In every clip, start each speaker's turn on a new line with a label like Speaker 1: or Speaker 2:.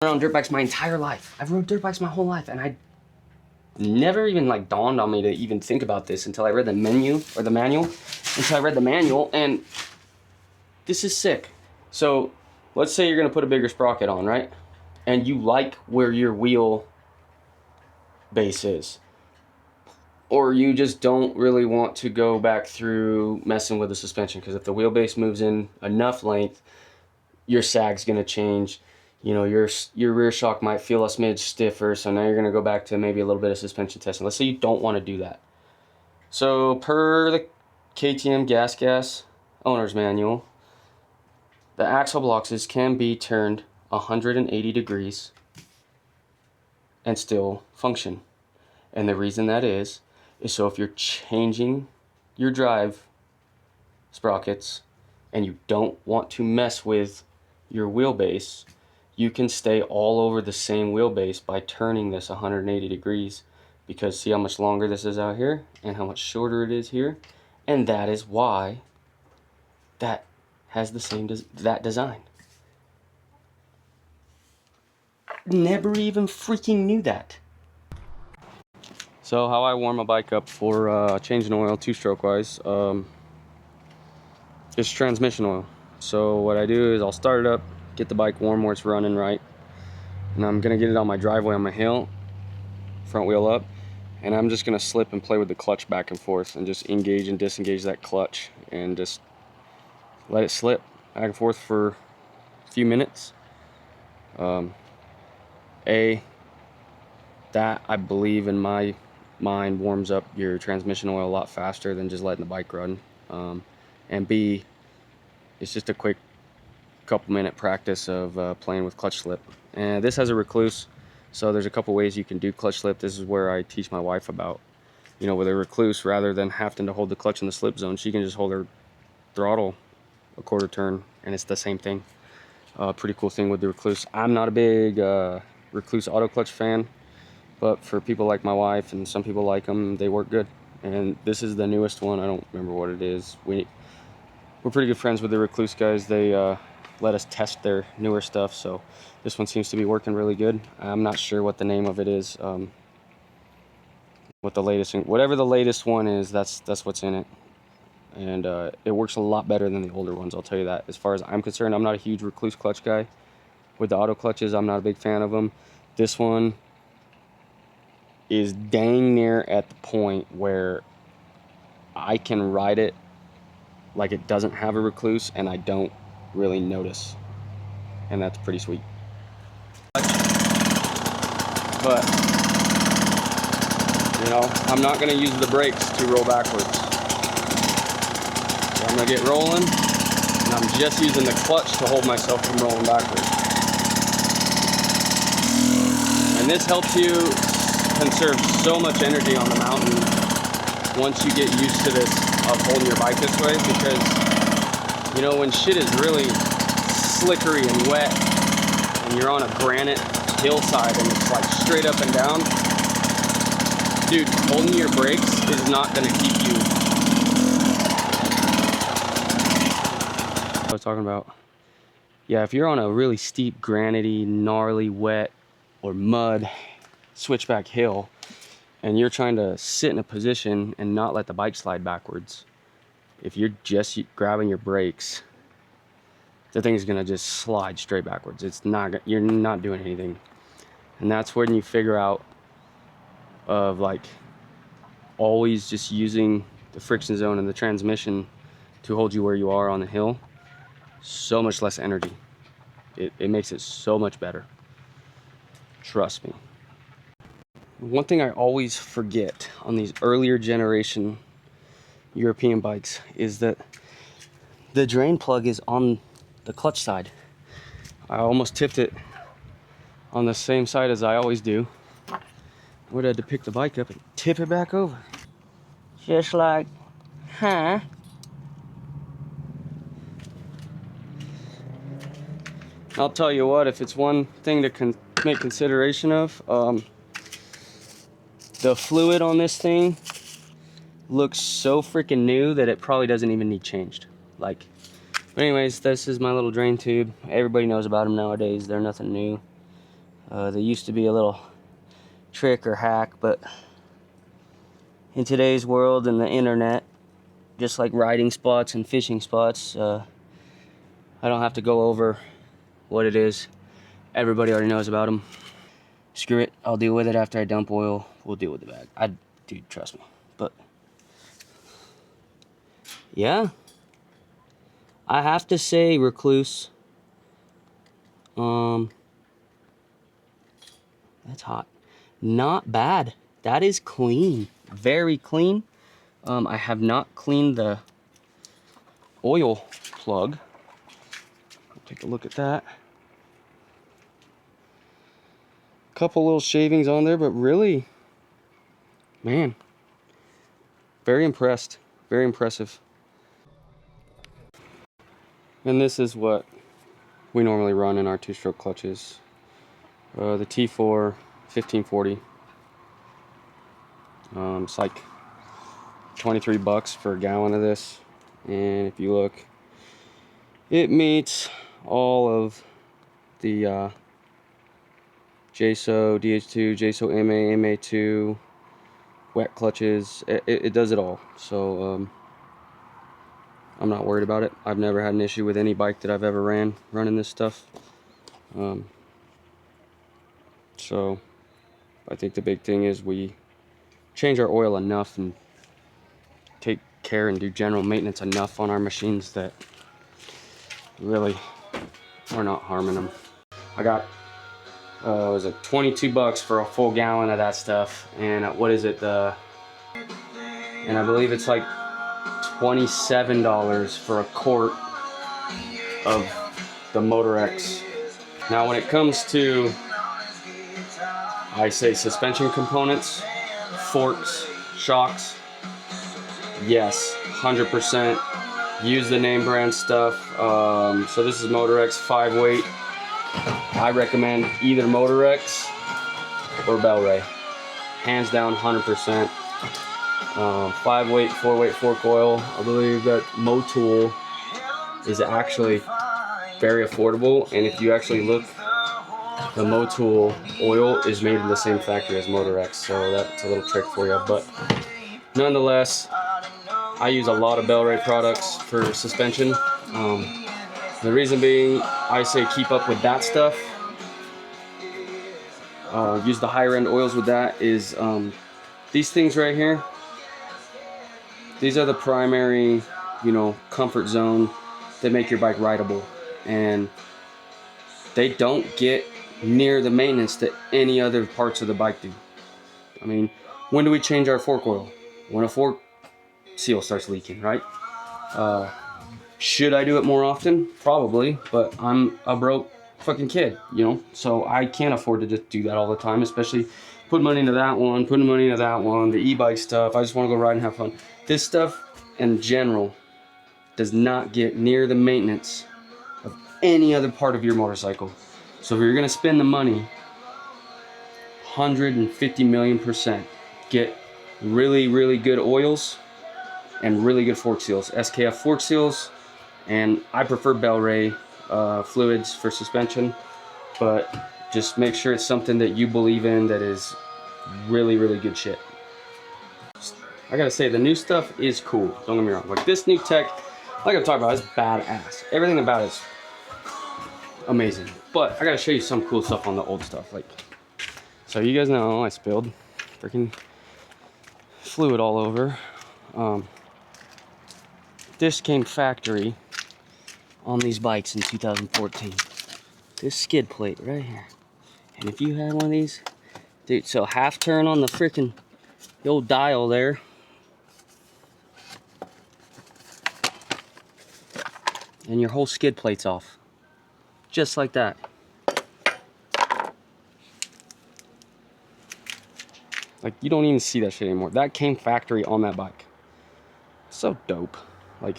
Speaker 1: around dirt bikes my entire life. I've rode dirt bikes my whole life, and I never even like dawned on me to even think about this until I read the manual, and this is sick. So let's say you're gonna put a bigger sprocket on, right? And you like where your wheel base is. Or you just don't really want to go back through messing with the suspension, because if the wheelbase moves in enough length, your sag's gonna change. You know, your rear shock might feel a smidge stiffer, so now you're gonna go back to maybe a little bit of suspension testing. Let's say you don't want to do that. So per the KTM Gas owner's manual, the axle boxes can be turned 180 degrees and still function. And the reason that is so if you're changing your drive sprockets and you don't want to mess with your wheelbase, you can stay all over the same wheelbase by turning this 180 degrees, because see how much longer this is out here and how much shorter it is here, and that is why that has the same that design. Never even freaking knew that. So how I warm a bike up for changing oil two-stroke wise, is transmission oil. So what I do is I'll start it up, get the bike warm where it's running right, and I'm gonna get it on my driveway on my hill, front wheel up, and I'm just gonna slip and play with the clutch back and forth and just engage and disengage that clutch and just let it slip back and forth for a few minutes. That I believe in my mind warms up your transmission oil a lot faster than just letting the bike run. And B, it's just a quick couple minute practice of playing with clutch slip. And this has a recluse, so there's a couple ways you can do clutch slip. This is where I teach my wife about, you know, with a recluse, rather than having to hold the clutch in the slip zone, she can just hold her throttle a quarter turn and it's the same thing. Pretty cool thing with the recluse. I'm not a big recluse auto clutch fan, but for people like my wife and some people like them, they work good. And this is the newest one. I don't remember what it is. We're pretty good friends with the recluse guys. They let us test their newer stuff, so this one seems to be working really good. I'm not sure what the name of it is, what the latest, whatever the latest one is, that's what's in it. And it works a lot better than the older ones, I'll tell you that. As far as I'm concerned, I'm not a huge recluse clutch guy. With the auto clutches, I'm not a big fan of them. This one is dang near at the point where I can ride it like it doesn't have a recluse and I don't really notice, and that's pretty sweet. But you know, I'm not going to use the brakes to roll backwards. So I'm going to get rolling, and I'm just using the clutch to hold myself from rolling backwards. And this helps you conserve so much energy on the mountain once you get used to this, of holding your bike this way, because you know, when shit is really slickery and wet and you're on a granite hillside and it's like straight up and down, dude, holding your brakes is not going to keep you. I was talking about, yeah, if you're on a really steep, granity, gnarly, wet, or mud switchback hill, and you're trying to sit in a position and not let the bike slide backwards, if you're just grabbing your brakes, the thing's gonna just slide straight backwards. It's not, you're not doing anything. And that's when you figure out of like always just using the friction zone and the transmission to hold you where you are on the hill. So much less energy. It makes it so much better. Trust me. One thing I always forget on these earlier generation European bikes is that the drain plug is on the clutch side. I almost tipped it on the same side as I always do. I would have had to pick the bike up and tip it back over. Just like, huh? I'll tell you what, if it's one thing to make consideration of, the fluid on this thing looks so freaking new that it probably doesn't even need changed. Like, but anyways, this is my little drain tube. Everybody knows about them nowadays. They're nothing new. There used to be a little trick or hack, but in today's world and the internet, just like riding spots and fishing spots, I don't have to go over what it is. Everybody already knows about them. Screw it, I'll deal with it after I dump oil. We'll deal with the bag. Dude, trust me. But yeah, I have to say, Recluse, that's hot. Not bad. That is clean, very clean. I have not cleaned the oil plug. Take a look at that. Couple little shavings on there, but really, man, very impressed. Very impressive. And this is what we normally run in our two-stroke clutches. The T4 1540. It's like 23 bucks for a gallon of this. And if you look, it meets all of the JSO, DH2, JSO MA, MA2, wet clutches. It does it all. So I'm not worried about it. I've never had an issue with any bike that I've ever running this stuff. So I think the big thing is we change our oil enough and take care and do general maintenance enough on our machines that really we're not harming them. I got was it 22 bucks for a full gallon of that stuff, and what is it, and I believe it's like $27 for a quart of the Motorex. Now when it comes to, I say, suspension components, forks, shocks, yes, 100% use the name brand stuff. So this is Motorex 5-weight. I recommend either Motorex or Bel-Ray, hands down, 100%. 5-weight, 4-weight fork oil. I believe that Motul is actually very affordable, and if you actually look, the Motul oil is made in the same factory as Motorex, so that's a little trick for you. But nonetheless, I use a lot of Bel-Ray products for suspension. The reason being, I say keep up with that stuff. Use the higher end oils with that is these things right here. These are the primary, comfort zone that make your bike rideable, and they don't get near the maintenance that any other parts of the bike do. I mean, when do we change our fork oil? When a fork seal starts leaking, right? Should I do it more often? Probably, but I'm a broke fucking kid, so I can't afford to just do that all the time, especially put money into that one, putting money into that one, the e-bike stuff. I just want to go ride and have fun. This stuff in general does not get near the maintenance of any other part of your motorcycle. So if you're gonna spend the money, 150 million%, get really, really good oils and really good fork seals. SKF fork seals, and I prefer Bel-Ray fluids for suspension, but just make sure it's something that you believe in, that is really, really good shit. I gotta say, the new stuff is cool, don't get me wrong. Like this new tech, like I'm talking about, is badass. Everything about it is amazing. But I gotta show you some cool stuff on the old stuff. So you guys know I spilled freaking fluid all over. This came factory on these bikes in 2014. This skid plate right here. And if you had one of these, dude, so half turn on the old dial there. And your whole skid plate's off. Just like that. Like, you don't even see that shit anymore. That came factory on that bike. So dope. Like,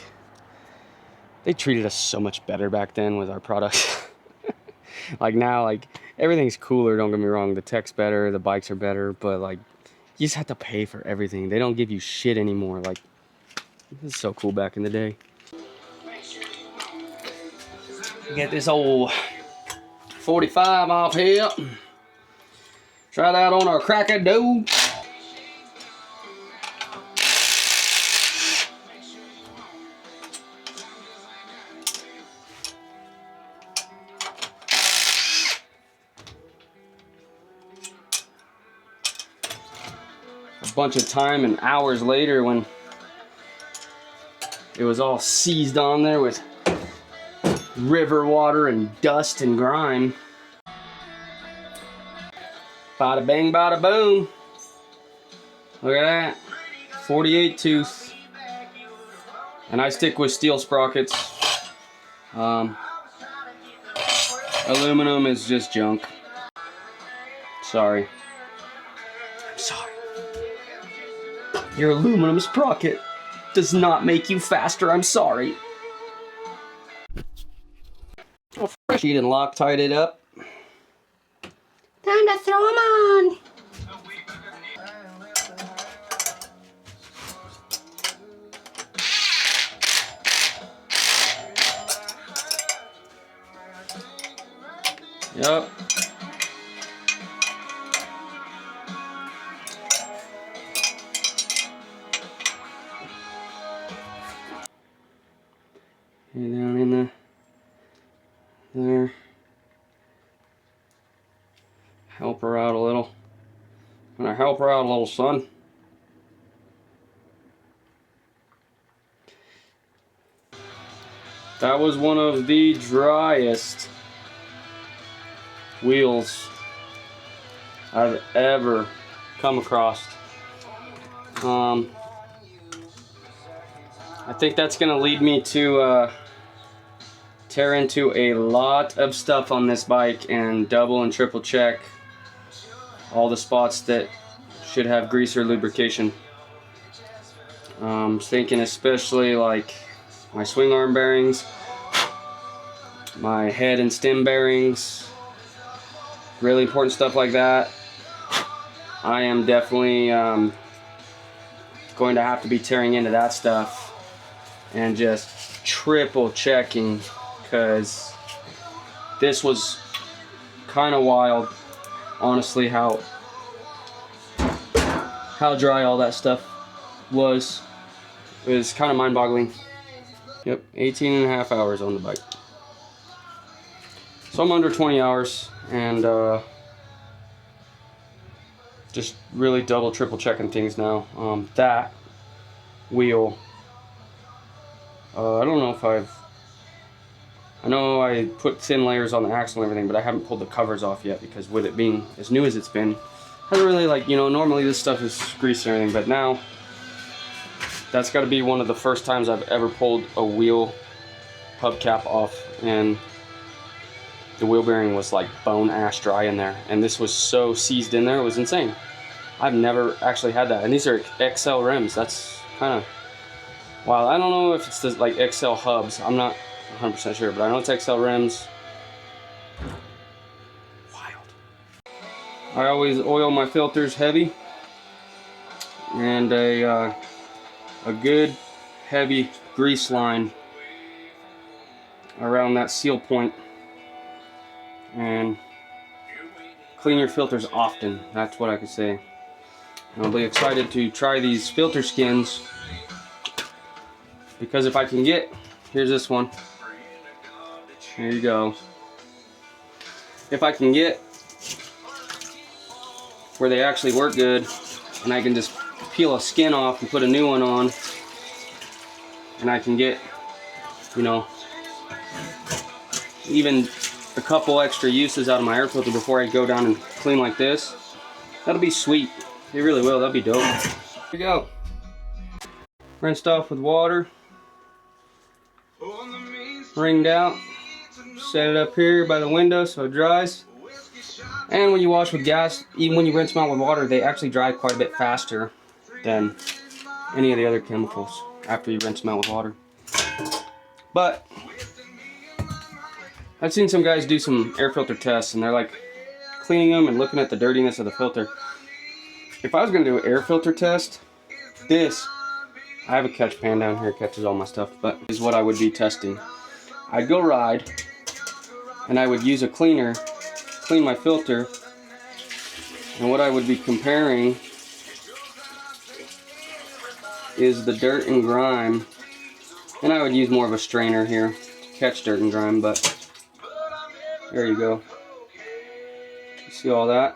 Speaker 1: they treated us so much better back then with our products. Like now, like, everything's cooler, don't get me wrong. The tech's better, the bikes are better, but like, you just have to pay for everything. They don't give you shit anymore. Like, this is so cool back in the day. Get this old 45 off here. Try that on our cracker dough. A bunch of time and hours later, when it was all seized on there with river water and dust and grime. Bada bang, bada boom. Look at that. 48 tooth. And I stick with steel sprockets. Aluminum is just junk. Sorry. I'm sorry. Your aluminum sprocket does not make you faster. I'm sorry. Oh, Sheet and Loctite it up. Time to throw them on. Yep. And down in there. Help her out a little. I'm gonna help her out a little, son. That was one of the driest wheels I've ever come across. I think that's gonna lead me to tear into a lot of stuff on this bike and double and triple check all the spots that should have grease or lubrication. Thinking especially like my swing arm bearings, my head and stem bearings, really important stuff like that. I am definitely going to have to be tearing into that stuff and just triple checking, because this was kind of wild, honestly, how dry all that stuff was. It was kind of mind-boggling. Yep, 18 and a half hours on the bike. So I'm under 20 hours, and just really double, triple checking things now. That wheel, I don't know if I know I put thin layers on the axle and everything, but I haven't pulled the covers off yet, because with it being as new as it's been, hasn't really, like, you know, normally this stuff is greased and everything, but now that's got to be one of the first times I've ever pulled a wheel hubcap off, and the wheel bearing was like bone ash dry in there, and this was so seized in there, it was insane. I've never actually had that, and these are XL rims. That's kind of wild. I don't know if it's the, like, XL hubs. I'm not 100% sure, but I know it's XL rims. Wild. I always oil my filters heavy, and a good heavy grease line around that seal point, and clean your filters often. That's what I could say. And I'll be excited to try these filter skins, because if I can get, here's this one, there you go, if I can get where they actually work good, and I can just peel a skin off and put a new one on, and I can get, you know, even a couple extra uses out of my air filter before I go down and clean like this, that'll be sweet. It really will. That'll be dope. Here we go. Rinsed off with water, wringed out, set it up here by the window so it dries. And when you wash with gas, even when you rinse them out with water, they actually dry quite a bit faster than any of the other chemicals after you rinse them out with water. But I've seen some guys do some air filter tests, and they're like cleaning them and looking at the dirtiness of the filter. If I was going to do an air filter test, this, I have a catch pan down here, catches all my stuff, but this is what I would be testing. I'd go ride, and I would use a cleaner, clean my filter, And what I would be comparing is the dirt and grime. And I would use more of a strainer here to catch dirt and grime, but there you go. You see all that?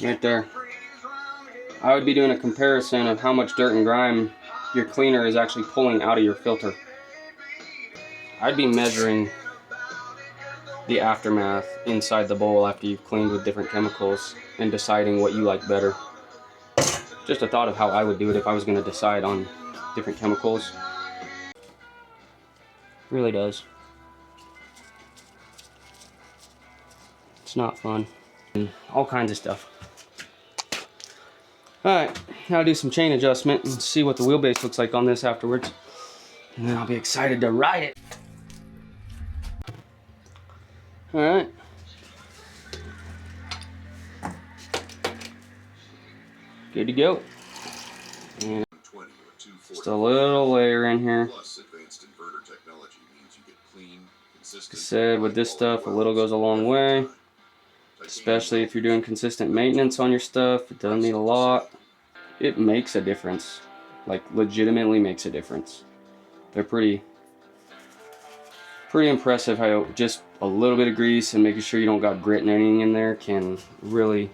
Speaker 1: Right there. I would be doing a comparison of how much dirt and grime your cleaner is actually pulling out of your filter. I'd be measuring the aftermath inside the bowl after you've cleaned with different chemicals and deciding what you like better. Just a thought of how I would do it if I was going to decide on different chemicals. Really does. It's not fun. And all kinds of stuff. Alright, now I'll do some chain adjustment and see what the wheelbase looks like on this afterwards. And then I'll be excited to ride it. Alright. Good to go. And just a little layer in here. Like I said, with this stuff, a little goes a long way. Especially if you're doing consistent maintenance on your stuff. It doesn't need a lot. It makes a difference. Like, legitimately makes a difference. They're pretty impressive how just a little bit of grease and making sure you don't got grit and anything in there can really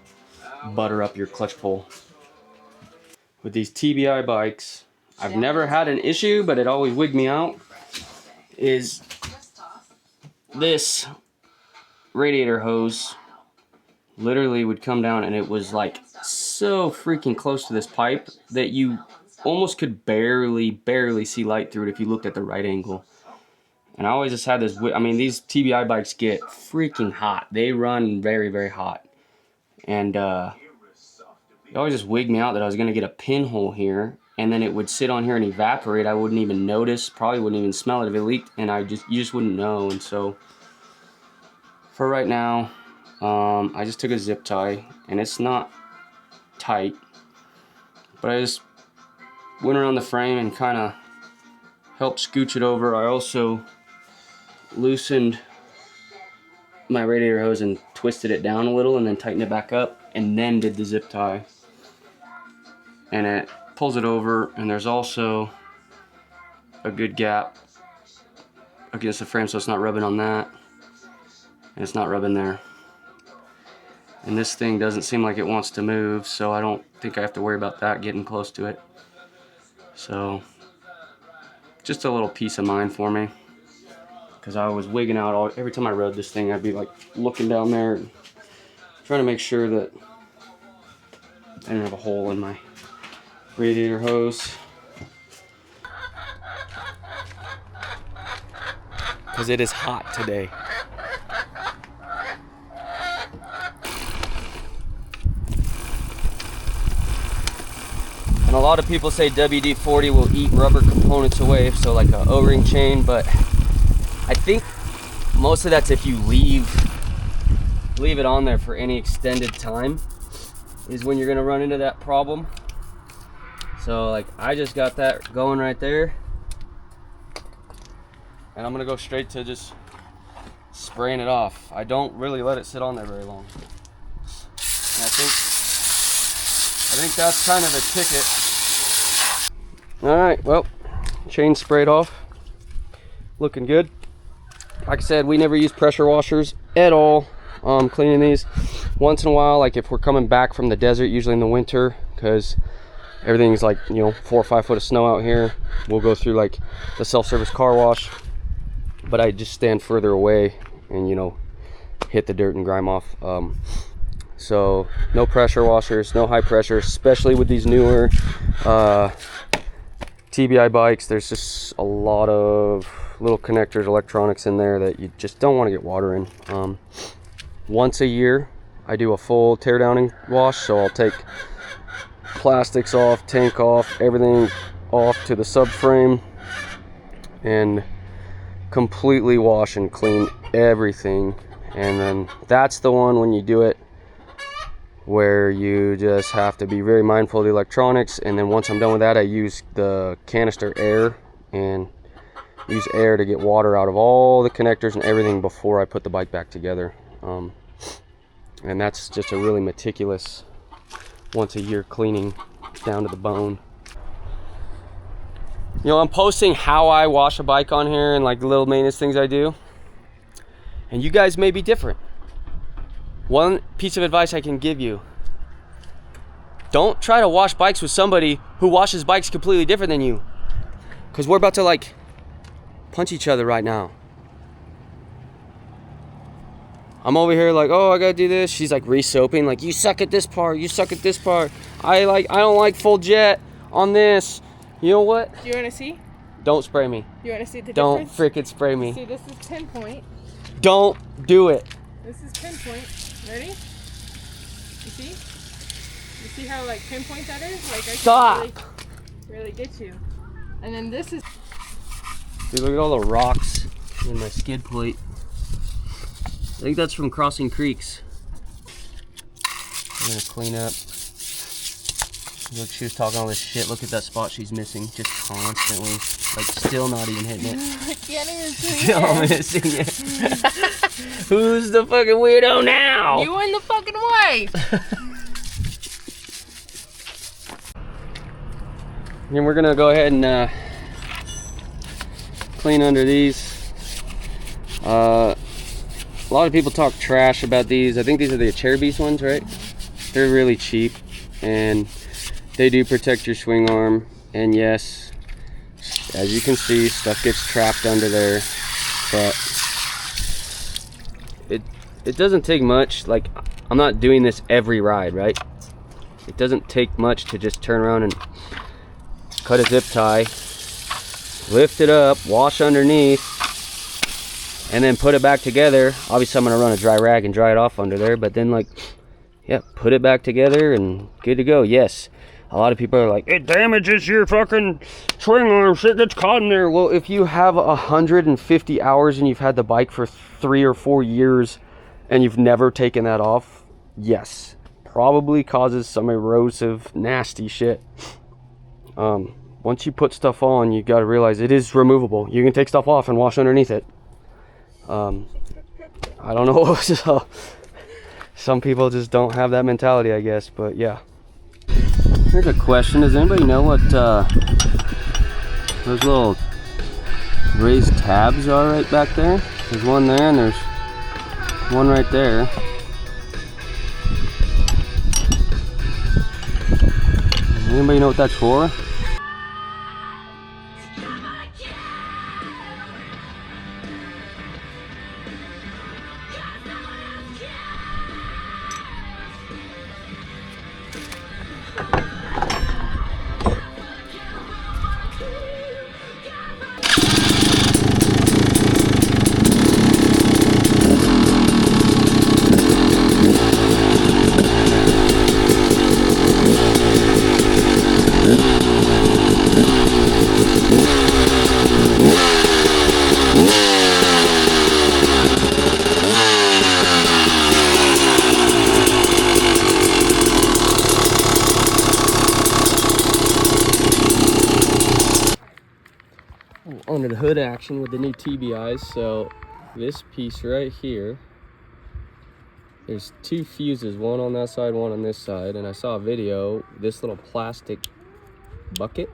Speaker 1: butter up your clutch pull. With these TBI bikes, I've never had an issue, but it always wigged me out, is this radiator hose literally would come down and it was like so freaking close to this pipe that you almost could barely see light through it if you looked at the right angle. And I always just had this, I mean, these TBI bikes get freaking hot. They run very hot. And it always just wigged me out that I was going to get a pinhole here, and then it would sit on here and evaporate. I wouldn't even notice, probably wouldn't even smell it if it leaked, and you just wouldn't know. And so for right now, I just took a zip tie, and it's not tight, but I just went around the frame and kind of helped scooch it over. I also loosened my radiator hose and twisted it down a little and then tightened it back up and then did the zip tie. And it pulls it over, and there's also a good gap against the frame so it's not rubbing on that, and it's not rubbing there. And this thing doesn't seem like it wants to move, so I don't think I have to worry about that getting close to it. So just a little peace of mind for me, because I was wigging out every time I rode this thing. I'd be like looking down there and trying to make sure that I didn't have a hole in my radiator hose, because it is hot today. And a lot of people say WD-40 will eat rubber components away, so like a O-ring chain, but I think most of that's if you leave it on there for any extended time is when you're gonna run into that problem. So like I just got that going right there, and I'm gonna go straight to just spraying it off. I don't really let it sit on there very long. And I think that's kind of a ticket. All right, well, chain sprayed off, looking good. Like I said, we never use pressure washers at all. Cleaning these once in a while, like if we're coming back from the desert, usually in the winter, because everything's like, you know, 4 or 5 foot of snow out here, we'll go through like the self-service car wash. But I just stand further away and, you know, hit the dirt and grime off. So no pressure washers, no high pressure, especially with these newer TBI bikes. There's just a lot of little connectors, electronics in there that you just don't want to get water in. Once a year I do a full tear downing wash, so I'll take plastics off, tank off, everything off to the subframe, and completely wash and clean everything. And then that's the one when you do it where you just have to be very mindful of the electronics. And then once I'm done with that, I use the canister air and use air to get water out of all the connectors and everything before I put the bike back together. And that's just a really meticulous once a year cleaning down to the bone. You know, I'm posting how I wash a bike on here and like the little maintenance things I do. And you guys may be different. One piece of advice I can give you: don't try to wash bikes with somebody who washes bikes completely different than you. Because we're about to like punch each other right now. I'm over here like, oh, I gotta do this. She's like re-soaping, like, you suck at this part, you suck at this part. I don't like full jet on this. You know what?
Speaker 2: Do you want to see?
Speaker 1: Don't spray me.
Speaker 2: You want to see the
Speaker 1: Don't
Speaker 2: difference?
Speaker 1: frickin' spray me.
Speaker 2: See, this is pinpoint.
Speaker 1: Don't do it.
Speaker 2: This is pinpoint. Ready? You see? You see how like pinpoint that is? Like I
Speaker 1: Stop.
Speaker 2: can really get you. And then this is.
Speaker 1: Dude, look at all the rocks in my skid plate. I think that's from crossing creeks. I'm gonna clean up. Look, she was talking all this shit. Look at that spot she's missing, just constantly. Like, still not even hitting it.
Speaker 2: I can't even see
Speaker 1: Still
Speaker 2: it.
Speaker 1: missing it. Who's the fucking weirdo now?
Speaker 2: You in the fucking way.
Speaker 1: And we're gonna go ahead and clean under these. A lot of people talk trash about these. I think these are the Acerbis ones, right? They're really cheap, and they do protect your swing arm. And yes, as you can see, stuff gets trapped under there, but it doesn't take much. Like, I'm not doing this every ride, right? It doesn't take much to just turn around and cut a zip tie, lift it up, wash underneath, and then put it back together. Obviously I'm gonna run a dry rag and dry it off under there, but then like, yeah, put it back together and good to go. Yes, a lot of people are like, it damages your fucking swing arm, shit gets caught in there. Well, if you have 150 hours and you've had the bike for 3 or 4 years and you've never taken that off, yes, probably causes some erosive, nasty shit. Once you put stuff on, you got to realize it is removable. You can take stuff off and wash underneath it. I don't know. So some people just don't have that mentality, I guess. But yeah. Here's a question. Does anybody know what those little raised tabs are right back there? There's one there and there's one right there. Anybody know what that's for? Under the hood action with the new TBIs. So this piece right here, there's 2 fuses, one on that side, one on this side, and I saw a video, this little plastic bucket,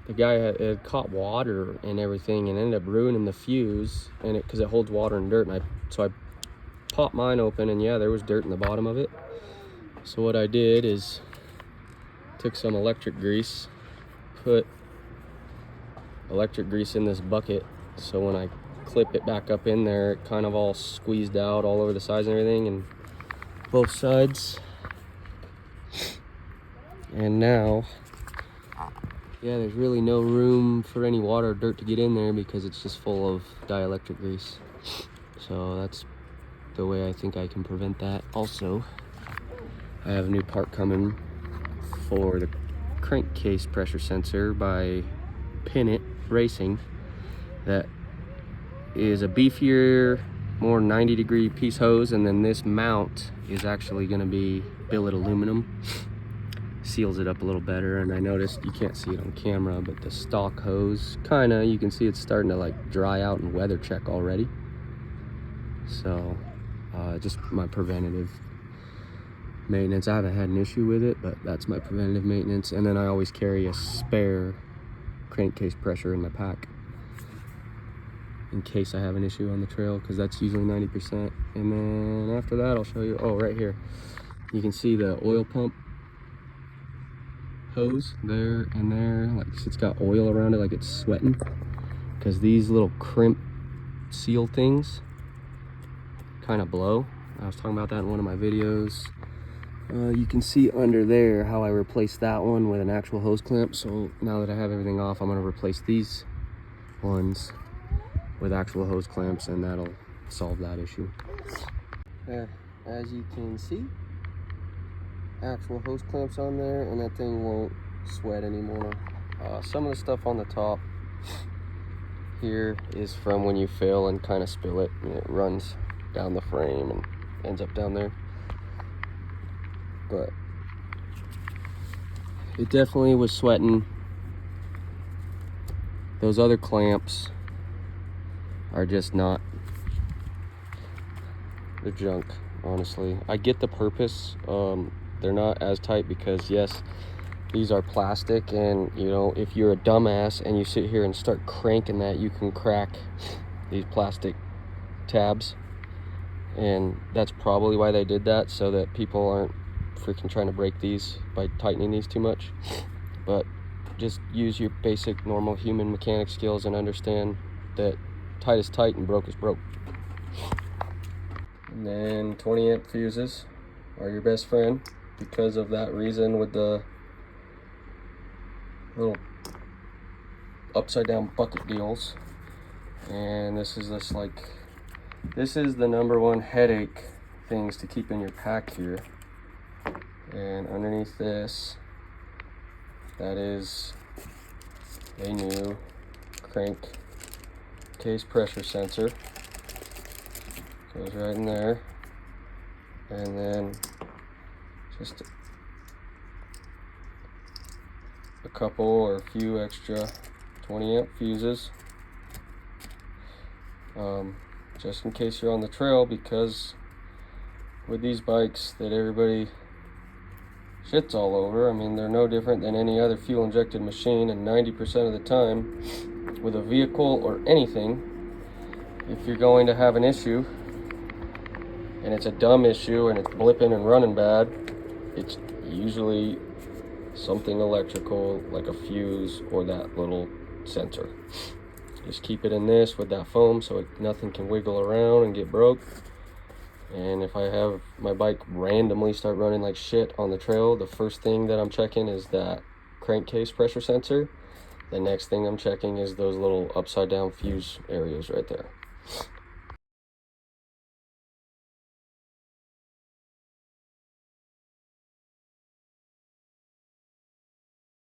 Speaker 1: the guy had caught water and everything and ended up ruining the fuse, and because it holds water and dirt, and so I popped mine open, and yeah, there was dirt in the bottom of it. So what I did is took some electric grease, put electric grease in this bucket, so when I clip it back up in there, it kind of all squeezed out all over the sides and everything, and both sides. And now, yeah, there's really no room for any water or dirt to get in there because it's just full of dielectric grease. So that's the way I think I can prevent that. Also, I have a new part coming for the crankcase pressure sensor by Pin-It Racing that is a beefier, more 90-degree piece hose, and then this mount is actually going to be billet aluminum. seals it up a little better. And I noticed, you can't see it on camera, but the stock hose, kinda, you can see it's starting to like dry out and weather check already. So just my preventative maintenance. I haven't had an issue with it, but that's my preventative maintenance. And then I always carry a spare crankcase pressure in my pack in case I have an issue on the trail, because that's usually 90%. And then after that, I'll show you, oh, right here, you can see the oil pump hose there and there, like it's got oil around it, like it's sweating, because these little crimp seal things kind of blow. I was talking about that in one of my videos. You can see under there how I replaced that one with an actual hose clamp. So now that I have everything off, I'm going to replace these ones with actual hose clamps, and that'll solve that issue. There, as you can see, actual hose clamps on there, and that thing won't sweat anymore. Some of the stuff on the top here is from when you fill and kind of spill it, and it runs down the frame and ends up down there. But it definitely was sweating. Those other clamps are just not, they're junk, honestly. I get the purpose. They're not as tight because, yes, these are plastic, and you know, if you're a dumbass and you sit here and start cranking that, you can crack these plastic tabs, and that's probably why they did that, so that people aren't freaking trying to break these by tightening these too much. But just use your basic normal human mechanic skills and understand that tight is tight and broke is broke. And then 20 amp fuses are your best friend because of that reason, with the little upside down bucket deals. And this is the number one headache things to keep in your pack here. And underneath this, that is a new crank case pressure sensor. Goes right in there. And then just a couple or a few extra 20 amp fuses, just in case you're on the trail, because with these bikes that everybody shits all over, I mean, they're no different than any other fuel injected machine, and 90% of the time with a vehicle or anything, if you're going to have an issue and it's a dumb issue and it's blipping and running bad, it's usually something electrical, like a fuse or that little sensor. Just keep it in this with that foam so nothing can wiggle around and get broke. And if I have my bike randomly start running like shit on the trail, the first thing that I'm checking is that crankcase pressure sensor. The next thing I'm checking is those little upside down fuse areas right there.